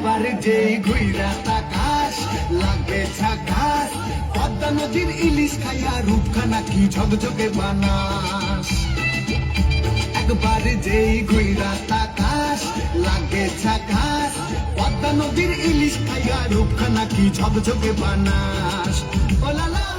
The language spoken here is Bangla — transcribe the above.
একবার যেই ঘুইরা তাকাস লাগে ঝাকাস, পদ্মা নদীর ইলিশ খাইয়া রূপখানা কি ঝকঝকে বানাস। একবার যেই ঘুইরা তাকাস লাগে ঝাকাস, পদ্মা নদীর ইলিশ খাইয়া রূপখানা কি ঝকঝকে বানাস। ও লালা